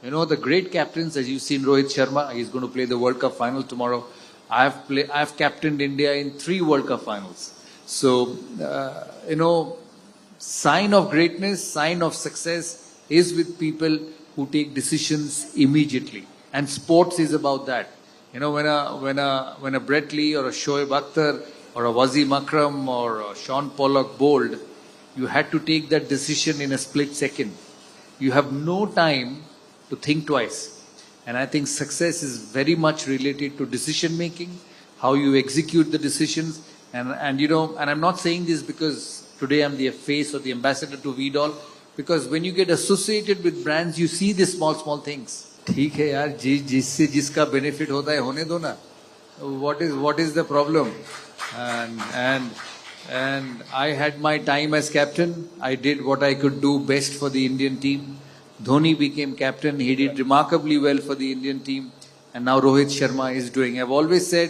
You know, the great captains, as you've seen Rohit Sharma, he's going to play the World Cup final tomorrow. I've captained India in 3 World Cup finals. So, you know, sign of greatness, sign of success is with people who take decisions immediately. And sports is about that. You know, when a Brett Lee or a Shoaib Akhtar or a Wasim Akram or a Sean Pollock bowled, you had to take that decision in a split second. You have no time to think twice. And I think success is very much related to decision making, how you execute the decisions. And you know, and I'm not saying this because today I'm the face or the ambassador to Vidal, because when you get associated with brands, you see the small things. ठीक है यार, जिससे जिसका benefit होता है होने दो ना. What is the problem? And I had my time as captain. I did what I could do best for the Indian team. Dhoni became captain. He did remarkably well for the Indian team. And now Rohit Sharma is doing. I've always said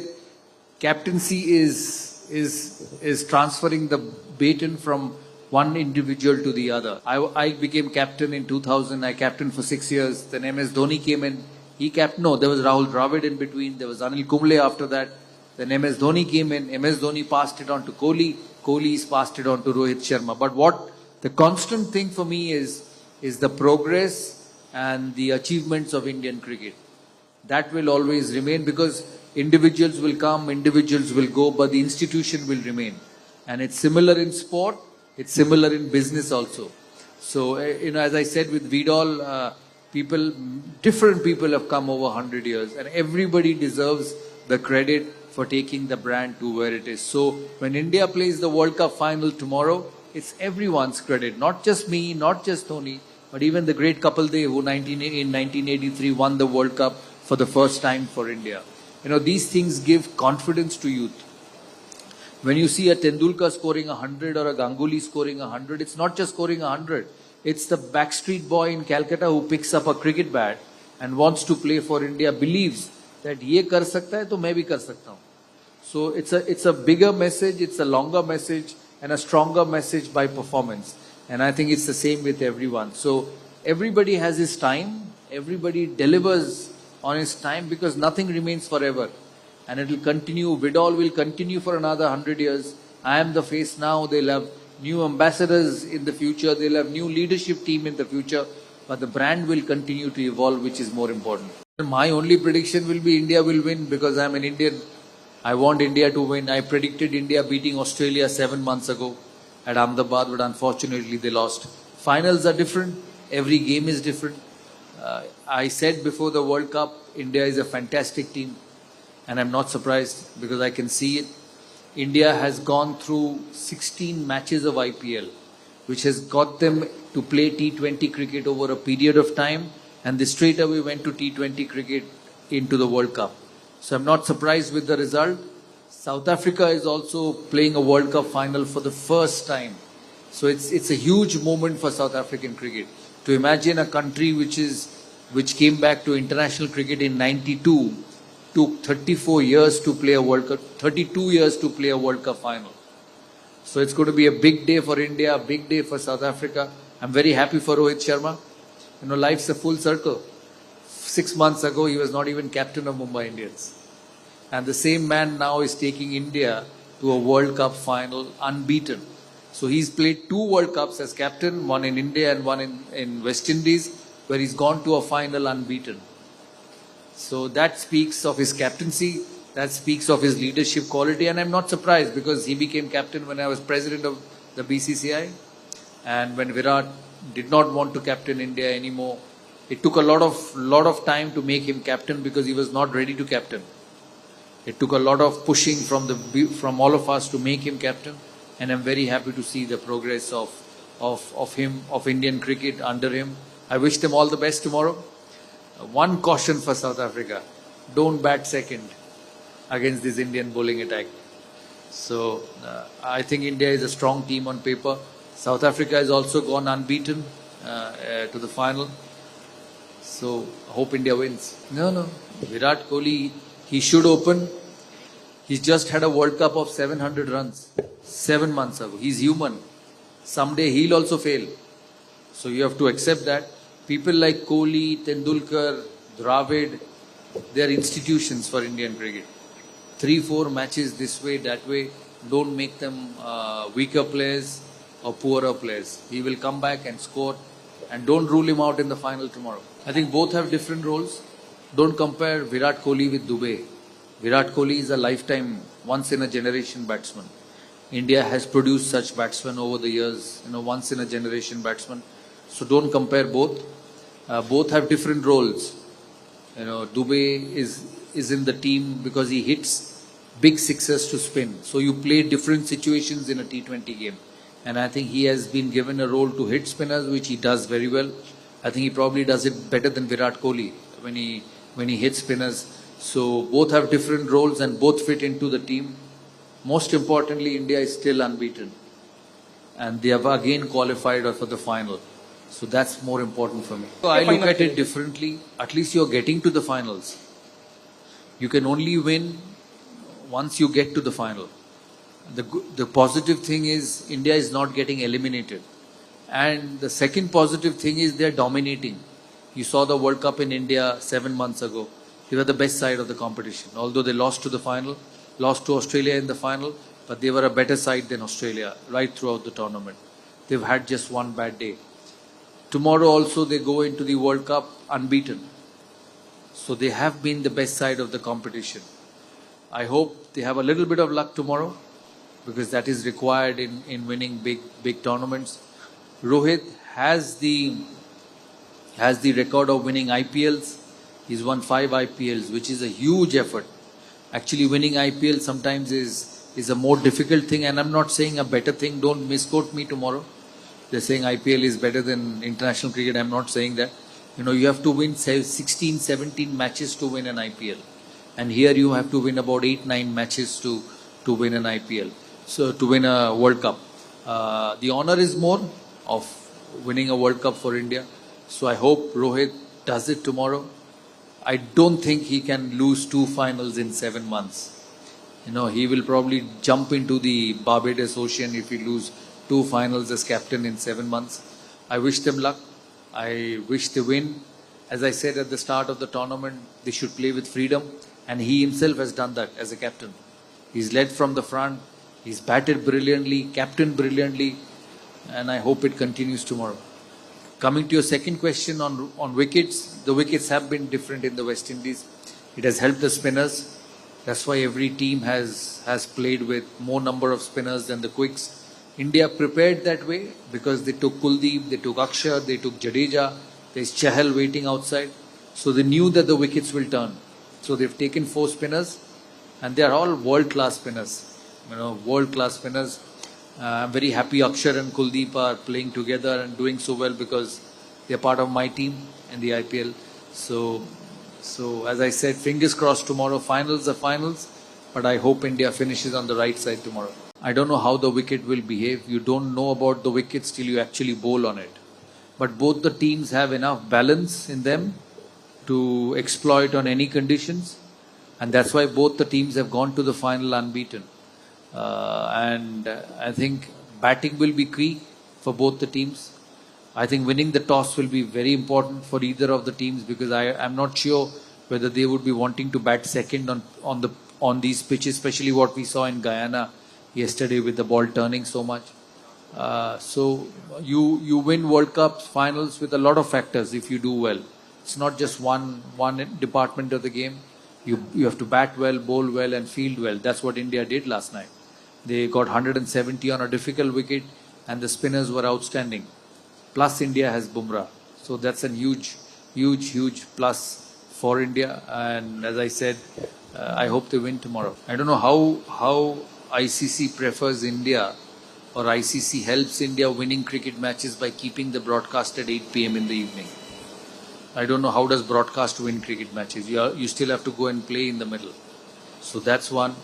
captaincy is transferring the baton from one individual to the other. I became captain in 2000. I captained for 6 years. Then MS Dhoni came in. There was Rahul Dravid in between. There was Anil Kumble after that. Then MS Dhoni came in. MS Dhoni passed it on to Kohli. Kohli's passed it on to Rohit Sharma. But what the constant thing for me is the progress and the achievements of Indian cricket. That will always remain, because individuals will come, individuals will go, but the institution will remain. And it's similar in sport, it's similar in business also. So, you know, as I said with Vidal, different people have come over 100 years, and everybody deserves the credit for taking the brand to where it is. So, when India plays the World Cup final tomorrow, it's everyone's credit, not just me, not just Dhoni, but even the great Kapil Dev, who in 1983 won the World Cup for the first time for India. You know, these things give confidence to youth. When you see a Tendulkar scoring 100 or a Ganguly scoring 100, it's not just scoring 100. It's the backstreet boy in Calcutta who picks up a cricket bat and wants to play for India, believes that ye kar sakta hai, to main bhi kar sakta hu. So it's a bigger message, it's a longer message, and a stronger message by performance. And I think it's the same with everyone. So everybody has his time, everybody delivers on his time, because nothing remains forever. And it will continue. Vidal will continue for another 100 years. I am the face now. They'll have new ambassadors in the future. They'll have new leadership team in the future. But the brand will continue to evolve, which is more important. My only prediction will be India will win, because I'm an Indian. I want India to win. I predicted India beating Australia 7 months ago at Ahmedabad, but unfortunately they lost. Finals are different. Every game is different. I said before the World Cup, India is a fantastic team. And I'm not surprised, because I can see it. India has gone through 16 matches of IPL, which has got them to play T20 cricket over a period of time. And they straight away went to T20 cricket into the World Cup. So I'm not surprised with the result. South Africa is also playing a World Cup final for the first time. So it's a huge moment for South African cricket. To imagine a country which came back to international cricket in 92, took 34 years to play a World Cup, 32 years to play a World Cup final. So it's going to be a big day for India, a big day for South Africa. I'm very happy for Rohit Sharma. You know, life's a full circle. 6 months ago, he was not even captain of Mumbai Indians. And the same man now is taking India to a World Cup final unbeaten. So he's played 2 World Cups as captain, one in India and one in West Indies, where he's gone to a final unbeaten. So that speaks of his captaincy, that speaks of his leadership quality, and I'm not surprised, because he became captain when I was president of the BCCI, and when Virat did not want to captain India anymore, it took a lot of time to make him captain, because he was not ready to captain. It took a lot of pushing from all of us to make him captain, and I'm very happy to see the progress of Indian cricket under him. I wish them all the best tomorrow. One caution for South Africa: don't bat second against this Indian bowling attack. So I think India is a strong team on paper. South Africa has also gone unbeaten to the final. So hope India wins. No. Virat Kohli, he should open. He's just had a World Cup of 700 runs 7 months ago. He's human. Someday he'll also fail. So you have to accept that. People like Kohli, Tendulkar, Dravid, they are institutions for Indian cricket. 3-4 matches this way, that way, don't make them weaker players or poorer players. He will come back and score, and don't rule him out in the final tomorrow. I think both have different roles. Don't compare Virat Kohli with Dubey. Virat Kohli is a lifetime, once in a generation batsman. India has produced such batsmen over the years, once in a generation batsman. So don't compare both. Both have different roles. Dubey is in the team because he hits big sixes to spin. So you play different situations in a T20 game. And I think he has been given a role to hit spinners, which he does very well. I think he probably does it better than Virat Kohli when he hits spinners. So both have different roles and both fit into the team. Most importantly, India is still unbeaten. And they have again qualified for the final. So that's more important for me. So I look at it differently. At least you're getting to the finals. You can only win once you get to the final. The positive thing is India is not getting eliminated. And the second positive thing is they're dominating. You saw the World Cup in India 7 months ago. They were the best side of the competition. Although they lost to the final, lost to Australia in the final, but they were a better side than Australia right throughout the tournament. They've had just one bad day. Tomorrow also they go into the World Cup unbeaten. So they have been the best side of the competition. I hope they have a little bit of luck tomorrow because that is required in winning big tournaments. Rohit has the record of winning IPLs. He's won 5 IPLs, which is a huge effort. Actually, winning IPL sometimes is a more difficult thing, and I'm not saying a better thing. Don't misquote me tomorrow. They're saying IPL is better than international cricket. I'm not saying that. You have to win 16, 17 matches to win an IPL. And here you have to win about 8, 9 matches to win an IPL. So to win a World Cup. The honor is more of winning a World Cup for India. So I hope Rohit does it tomorrow. I don't think he can lose 2 finals in 7 months. He will probably jump into the Barbados Ocean if he lose 2 finals as captain in 7 months. I wish them luck. I wish they win. As I said at the start of the tournament, they should play with freedom. And he himself has done that as a captain. He's led from the front. He's batted brilliantly, captained brilliantly. And I hope it continues tomorrow. Coming to your second question on wickets, the wickets have been different in the West Indies. It has helped the spinners. That's why every team has played with more number of spinners than the quicks. India prepared that way because they took Kuldeep, they took Akshar, they took Jadeja. There's Chahal waiting outside. So they knew that the wickets will turn. So they've taken 4 spinners and they are all world-class spinners. World-class spinners. I'm very happy Akshar and Kuldeep are playing together and doing so well because they're part of my team in the IPL. So as I said, fingers crossed tomorrow. Finals are finals, but I hope India finishes on the right side tomorrow. I don't know how the wicket will behave. You don't know about the wickets till you actually bowl on it. But both the teams have enough balance in them to exploit on any conditions. And that's why both the teams have gone to the final unbeaten. And I think batting will be key for both the teams. I think winning the toss will be very important for either of the teams because I'm not sure whether they would be wanting to bat second on these pitches, especially what we saw in Guyana yesterday with the ball turning so much. So you win World Cup finals with a lot of factors if you do well. It's not just one department of the game. You have to bat well, bowl well and field well. That's what India did last night. They got 170 on a difficult wicket and the spinners were outstanding. Plus India has Bumrah. So that's a huge plus for India. And as I said, I hope they win tomorrow. I don't know how ICC prefers India or ICC helps India winning cricket matches by keeping the broadcast at 8 p.m. in the evening. I don't know how does broadcast win cricket matches. You still have to go and play in the middle. So that's one.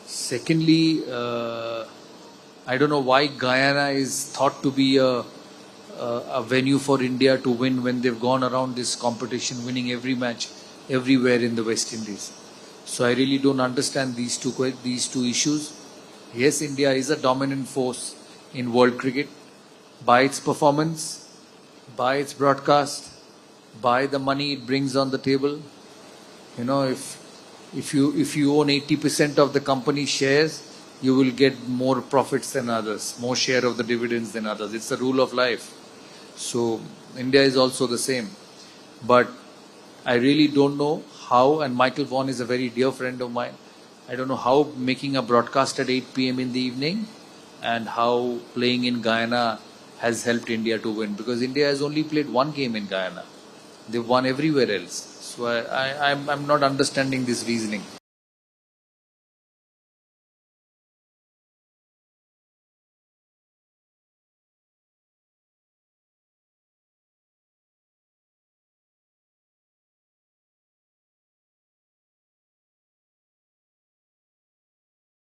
Secondly, I don't know why Guyana is thought to be a venue for India to win when they've gone around this competition, winning every match everywhere in the West Indies. So I really don't understand these two issues. Yes, India is a dominant force in world cricket by its performance, by its broadcast, by the money it brings on the table. You know, if you own 80% of the company shares, you will get more profits than others, more share of the dividends than others. It's the rule of life. So India is also the same. But I really don't know how, and Michael Vaughan is a very dear friend of mine. I don't know how making a broadcast at 8 p.m. in the evening and how playing in Guyana has helped India to win, because India has only played one game in Guyana. They've won everywhere else. So I'm not understanding this reasoning.